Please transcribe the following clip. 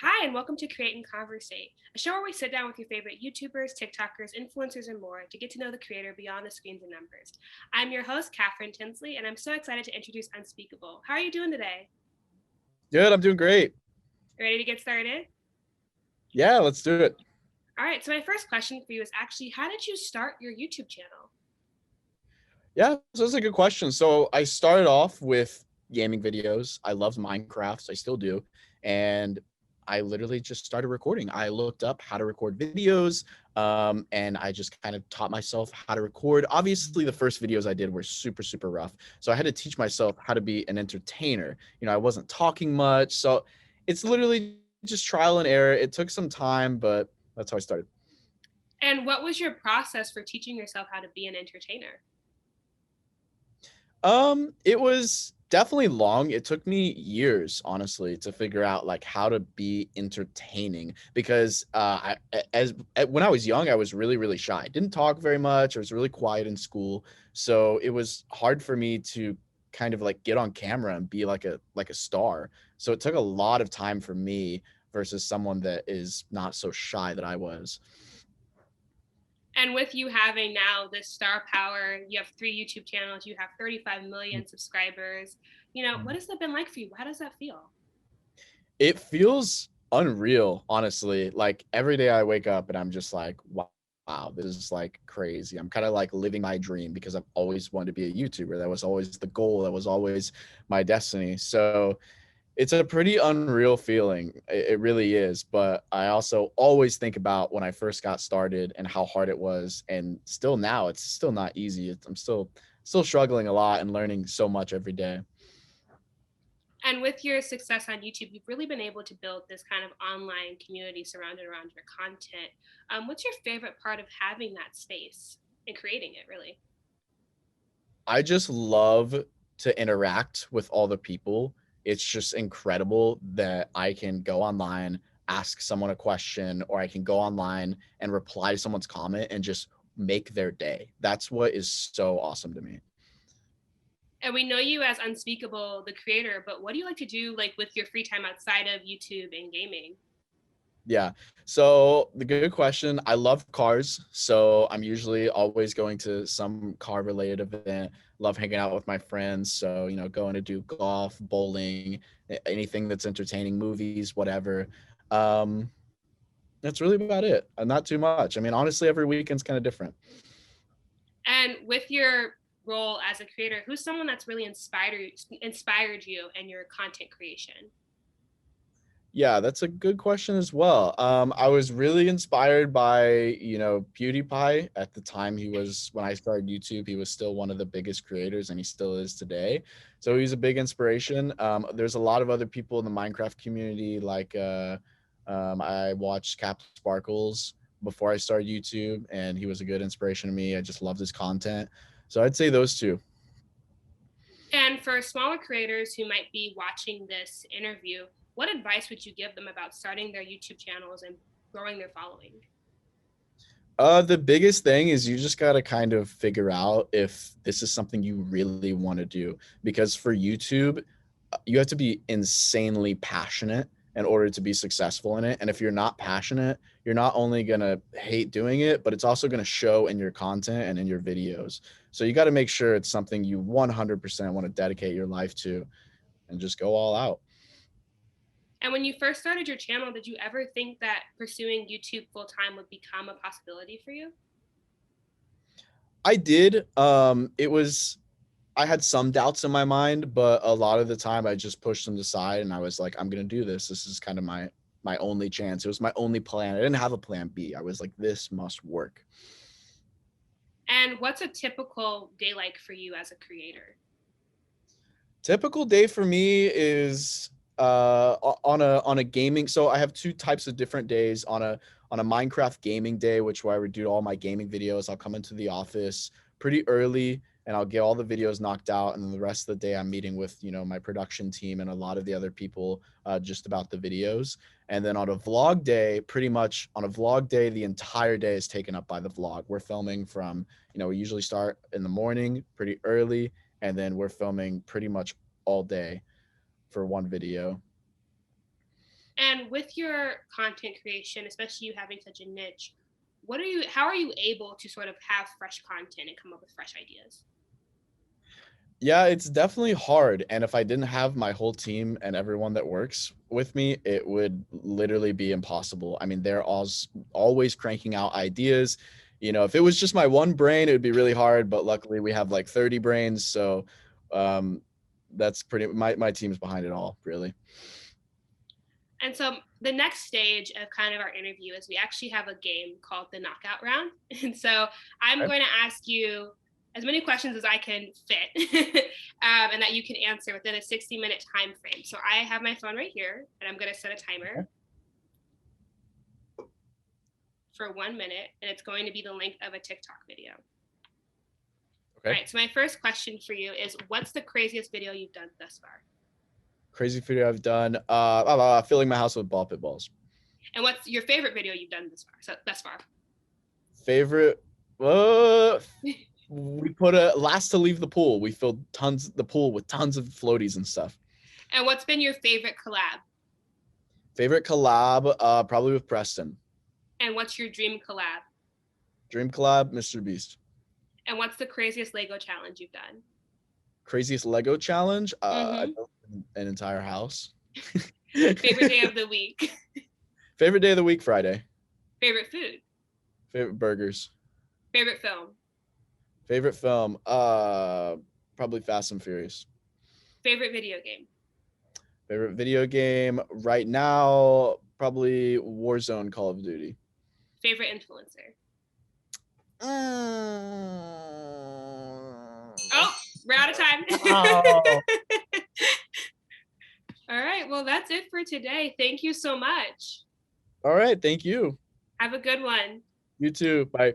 Hi, and welcome to Create Conversate, a show where we sit down with your favorite YouTubers, TikTokers, influencers, and more to get to know the creator beyond the screens and numbers. I'm your host, Katherine Tinsley, and I'm so excited to introduce Unspeakable. How are you doing today? Good, I'm doing great. Ready to get started? Yeah, let's do it. All right, so my first question for you is actually, how did you start your YouTube channel? Yeah, so that's a good question. So I started off with gaming videos. I loved Minecraft, so I still do. And I literally just started recording. I looked up how to record videos, and I just kind of taught myself how to record. Obviously, the first videos I did were super, super rough. So I had to teach myself how to be an entertainer. I wasn't talking much. So it's literally just trial and error. It took some time, but that's how I started. And what was your process for teaching yourself how to be an entertainer? It was definitely long. It took me years, honestly, to figure out like how to be entertaining because when I was young, I was really, really shy. I didn't talk very much. I was really quiet in school. So it was hard for me to kind of like get on camera and be like a star. So it took a lot of time for me versus someone that is not so shy that I was. And with you having now this star power, you have 3 YouTube channels, you have 35 million subscribers. What has that been like for you? How does that feel? It feels unreal, honestly. Like every day I wake up and I'm just like, wow, this is like crazy. I'm kind of like living my dream because I've always wanted to be a YouTuber. That was always the goal. That was always my destiny. So it's a pretty unreal feeling. It really is. But I also always think about when I first got started and how hard it was. And still now, it's still not easy. I'm still struggling a lot and learning so much every day. And with your success on YouTube, you've really been able to build this kind of online community surrounded around your content. What's your favorite part of having that space and creating it, really? I just love to interact with all the people. It's just incredible that I can go online, ask someone a question, or I can go online and reply to someone's comment and just make their day. That's what is so awesome to me. And we know you as Unspeakable, the creator, but what do you like to do like with your free time outside of YouTube and gaming? Yeah. So the good question. I love cars. So I'm usually always going to some car related event. Love hanging out with my friends. So, going to do golf, bowling, anything that's entertaining, movies, whatever. Um, that's really about it. Not too much. I mean, honestly, every weekend's kind of different. And with your role as a creator, who's someone that's really inspired you and your content creation? Yeah, that's a good question as well. I was really inspired by, PewDiePie at the time. When I started YouTube, he was still one of the biggest creators and he still is today. So he's a big inspiration. There's a lot of other people in the Minecraft community. I watched Cap Sparkles before I started YouTube and he was a good inspiration to me. I just loved his content. So I'd say those two. And for smaller creators who might be watching this interview, what advice would you give them about starting their YouTube channels and growing their following? The biggest thing is you just got to kind of figure out if this is something you really want to do. Because for YouTube, you have to be insanely passionate in order to be successful in it. And if you're not passionate, you're not only going to hate doing it, but it's also going to show in your content and in your videos. So you got to make sure it's something you 100% want to dedicate your life to and just go all out. And when you first started your channel, did you ever think that pursuing YouTube full time would become a possibility for you? I did. I had some doubts in my mind, but a lot of the time I just pushed them aside and I was like, I'm gonna do this. This is kind of my only chance. It was my only plan. I didn't have a plan B. I was like, this must work. And what's a typical day like for you as a creator? Typical day for me is on a gaming. So I have two types of different days. On a Minecraft gaming day, which where I would do all my gaming videos. I'll come into the office pretty early and I'll get all the videos knocked out. And then the rest of the day I'm meeting with, my production team and a lot of the other people just about the videos. And then on a vlog day, pretty much on a vlog day, the entire day is taken up by the vlog. We're filming from, we usually start in the morning pretty early and then we're filming pretty much all day for one video. And with your content creation, especially you having such a niche, how are you able to sort of have fresh content and come up with fresh ideas? Yeah, it's definitely hard. And if I didn't have my whole team and everyone that works with me, it would literally be impossible. I mean, they're always cranking out ideas. You know, if it was just my one brain, it would be really hard. But luckily, we have like 30 brains. So um, that's pretty, my team's behind it all, really. And so the next stage of kind of our interview is we actually have a game called the knockout round. And so I'm Okay. going to ask you as many questions as I can fit and that you can answer within a 60-minute time frame. So I have my phone right here and I'm going to set a timer for 1 minute and it's going to be the length of a TikTok video. Okay. All right, so my first question for you is what's the craziest video you've done thus far? Crazy video I've done, filling my house with ball pit balls. And what's your favorite video you've done thus far? Favorite, we put a last to leave the pool. We filled the pool with tons of floaties and stuff. And what's been your favorite collab? Favorite collab, probably with Preston. And what's your dream collab? Dream collab, Mr. Beast. And what's the craziest Lego challenge you've done? Craziest Lego challenge? I built an entire house. Favorite day of the week? Favorite day of the week, Friday. Favorite food? Favorite burgers. Favorite film? Favorite film, probably Fast and Furious. Favorite video game? Favorite video game right now, probably Warzone, Call of Duty. Favorite influencer? Oh, we're out of time. Oh. All right, well, that's it for today. Thank you so much. All right, thank you. Have a good one. You too. Bye.